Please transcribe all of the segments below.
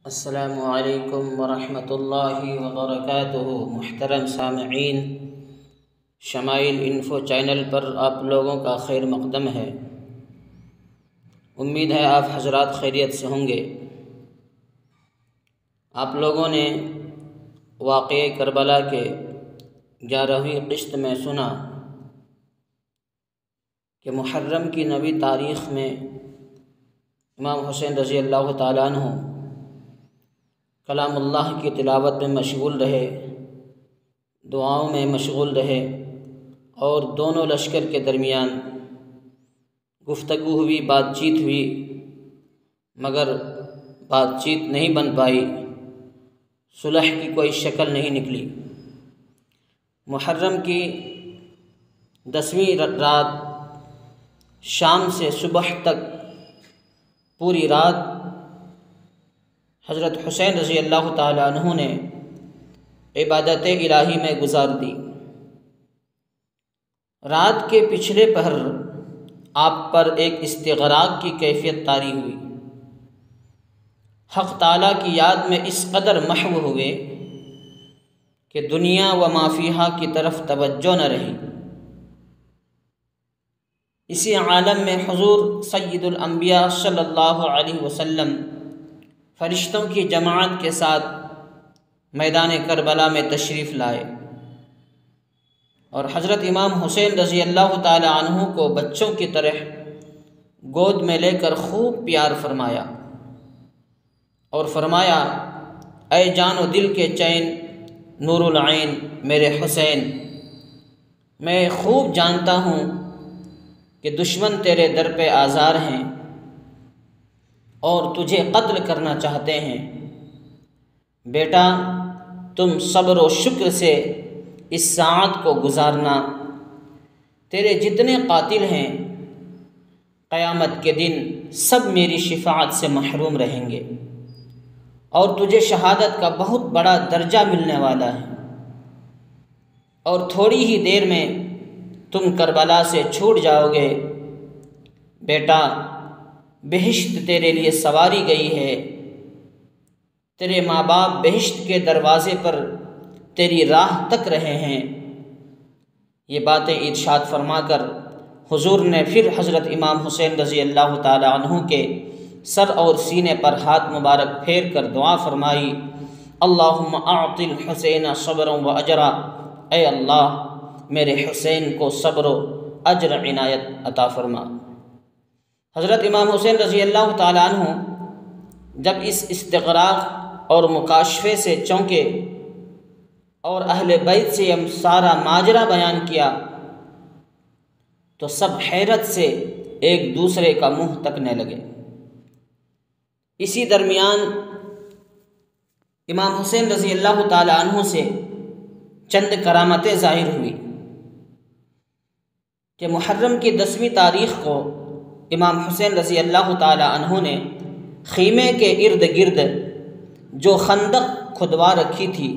السلام علیکم ورحمۃ اللہ وبرکاتہ۔ محترم سامعین، شمائل انفو چینل پر آپ لوگوں کا خیر مقدم ہے۔ امید ہے آپ حضرات خیریت سے ہوں گے۔ آپ لوگوں نے واقعہ کربلا کے 11ویں قسط میں سنا کہ محرم کی 9 تاریخ میں امام حسین رضی اللہ تعالیٰ عنہ کلام اللہ کی تلاوت میں مشغول رہے، دعاؤں میں مشغول رہے، اور دونوں لشکر کے درمیان گفتگو ہوئی، بات چیت ہوئی، مگر بات چیت نہیں بن پائی، صلح کی کوئی شکل نہیں نکلی۔ محرم کی 10ویں رات شام سے صبح تک پوری رات حضرت حسین رضی اللہ تعالیٰ عنہ نے عبادت الہی میں گزار دی۔ رات کے پچھلے پہر آپ پر ایک استغراق کی کیفیت طاری ہوئی۔ حق تعالیٰ کی یاد میں اس قدر محو ہوئے کہ دنیا و ما فیہا کی طرف توجہ نہ رہی۔ اسی عالم میں حضور سید الانبیاء صلی اللہ علیہ وسلم فرشتوں کی جماعت کے ساتھ میدان کربلا میں تشریف لائے، اور حضرت امام حسین رضی اللہ تعالی عنہ کو بچوں کی طرح گود میں لے کر خوب پیار فرمایا، اور فرمایا، اے جان و دل کے چین، نور العین میرے حسین، میں خوب جانتا ہوں کہ دشمن تیرے در پہ آزار ہیں اور تجھے قتل کرنا چاہتے ہیں۔ بیٹا، تم صبر و شکر سے اس ساعت کو گزارنا۔ تیرے جتنے قاتل ہیں قیامت کے دن سب میری شفاعت سے محروم رہیں گے، اور تجھے شہادت کا بہت بڑا درجہ ملنے والا ہے، اور تھوڑی ہی دیر میں تم کربلا سے چھوٹ جاؤ گے۔ بیٹا، بہشت تیرے لیے سواری گئی ہے، تیرے ماں باپ بہشت کے دروازے پر تیری راہ تک رہے ہیں۔ یہ باتیں ارشاد فرما کر حضور نے پھر حضرت امام حسین رضی اللہ تعالی عنہ کے سر اور سینے پر ہاتھ مبارک پھیر کر دعا فرمائی، اللہم اعط الحسین صبرا و اجرا، اے اللہ میرے حسین کو صبر و اجر عنایت عطا فرما۔ حضرت امام حسین رضی اللہ تعالیٰ عنہ جب اس استغراق اور مکاشفے سے چونکے اور اہل بیت سے یہ سارا ماجرا بیان کیا تو سب حیرت سے ایک دوسرے کا منہ تکنے لگے۔ اسی درمیان امام حسین رضی اللہ تعالیٰ عنہ سے چند کرامتیں ظاہر ہوئی کہ محرم کی 10ویں تاریخ کو امام حسین رضی اللہ تعالی عنہ نے خیمے کے ارد گرد جو خندق کھدوا رکھی تھی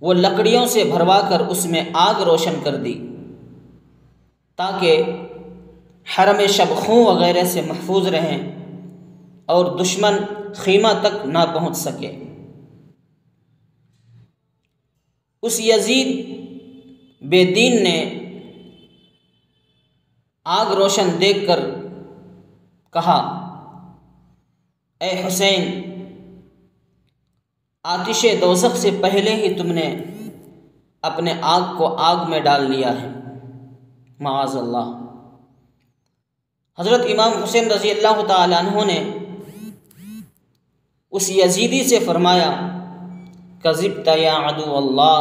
وہ لکڑیوں سے بھروا کر اس میں آگ روشن کر دی تاکہ حرم شبخوں وغیرہ سے محفوظ رہیں اور دشمن خیمہ تک نہ پہنچ سکے۔ اس یزید بے دین نے آگ روشن دیکھ کر کہا، اے حسین، آتش دوزخ سے پہلے ہی تم نے اپنے آگ کو آگ میں ڈال لیا ہے، معاذ اللہ۔ حضرت امام حسین رضی اللہ تعالی عنہ نے اس یزیدی سے فرمایا، کذبت یا عدو اللہ،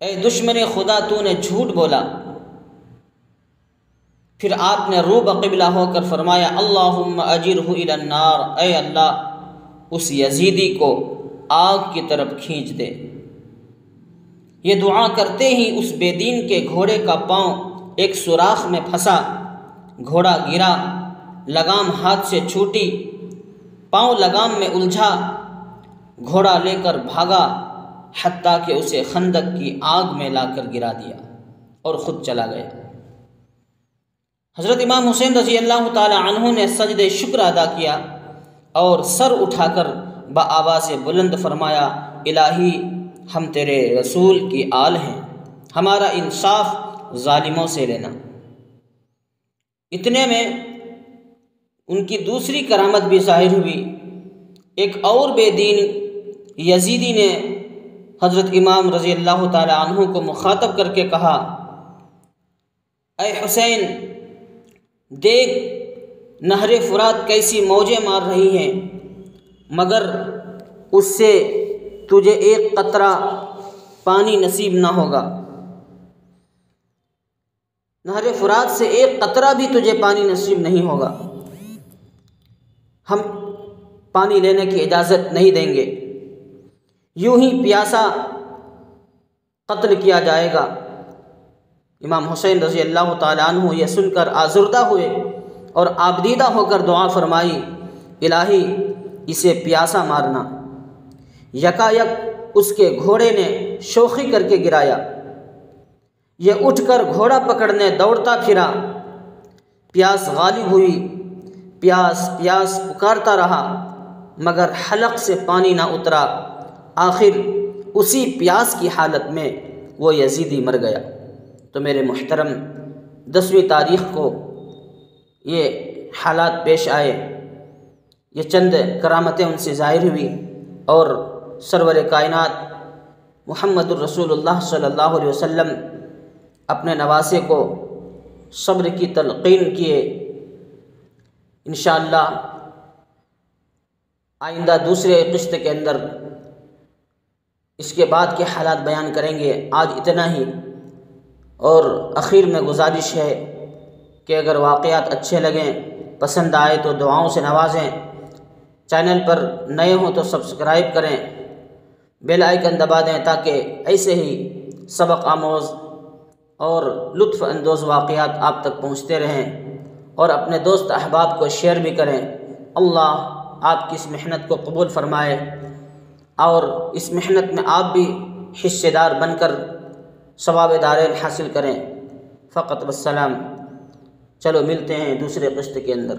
اے دشمن خدا تو نے جھوٹ بولا۔ پھر آپ نے رو بقبلہ ہو کر فرمایا، اللہم اجرہ الی النار، اے اللہ اس یزیدی کو آگ کی طرف کھینچ دے۔ یہ دعا کرتے ہی اس بے دین کے گھوڑے کا پاؤں ایک سوراخ میں پھنسا، گھوڑا گرا، لگام ہاتھ سے چھوٹی، پاؤں لگام میں الجھا، گھوڑا لے کر بھاگا حتیٰ کہ اسے خندق کی آگ میں لا کر گرا دیا اور خود چلا گیا۔ حضرت امام حسین رضی اللہ تعالی عنہ نے سجدہ شکر ادا کیا اور سر اٹھا کر بآواز بلند فرمایا، الہی ہم تیرے رسول کی آل ہیں، ہمارا انصاف ظالموں سے لینا۔ اتنے میں ان کی دوسری کرامت بھی ظاہر ہوئی۔ ایک اور بے دین یزیدی نے حضرت امام رضی اللہ تعالی عنہ کو مخاطب کر کے کہا، اے حسین، دیکھ نہر فرات کیسی موجیں مار رہی ہیں، مگر اس سے تجھے ایک قطرہ پانی نصیب نہ ہوگا، نہر فرات سے ایک قطرہ بھی تجھے پانی نصیب نہیں ہوگا، ہم پانی لینے کی اجازت نہیں دیں گے، یوں ہی پیاسا قتل کیا جائے گا۔ امام حسین رضی اللہ تعالیٰ عنہ یہ سن کر آزردہ ہوئے اور آبدیدہ ہو کر دعا فرمائی، الہی اسے پیاسا مارنا۔ یکایک اس کے گھوڑے نے شوخی کر کے گرایا، یہ اٹھ کر گھوڑا پکڑنے دوڑتا پھرا، پیاس غالب ہوئی، پیاس پیاس پکارتا رہا مگر حلق سے پانی نہ اترا، آخر اسی پیاس کی حالت میں وہ یزیدی مر گیا۔ تو میرے محترم، 10ویں تاریخ کو یہ حالات پیش آئے، یہ چند کرامتیں ان سے ظاہر ہوئی، اور سرور کائنات محمد الرسول اللہ صلی اللہ علیہ وسلم اپنے نواسے کو صبر کی تلقین کیے۔ انشاءاللہ آئندہ دوسرے قسط کے اندر اس کے بعد کے حالات بیان کریں گے۔ آج اتنا ہی، اور اخیر میں گزارش ہے کہ اگر واقعات اچھے لگیں، پسند آئے تو دعاؤں سے نوازیں، چینل پر نئے ہوں تو سبسکرائب کریں، بیل آئیکن دبا دیں تاکہ ایسے ہی سبق آموز اور لطف اندوز واقعات آپ تک پہنچتے رہیں، اور اپنے دوست احباب کو شیئر بھی کریں۔ اللہ آپ کی اس محنت کو قبول فرمائے، اور اس محنت میں آپ بھی حصے دار بن کر ثواب دارین حاصل کریں۔ فقط والسلام۔ چلو ملتے ہیں دوسرے قسط کے اندر۔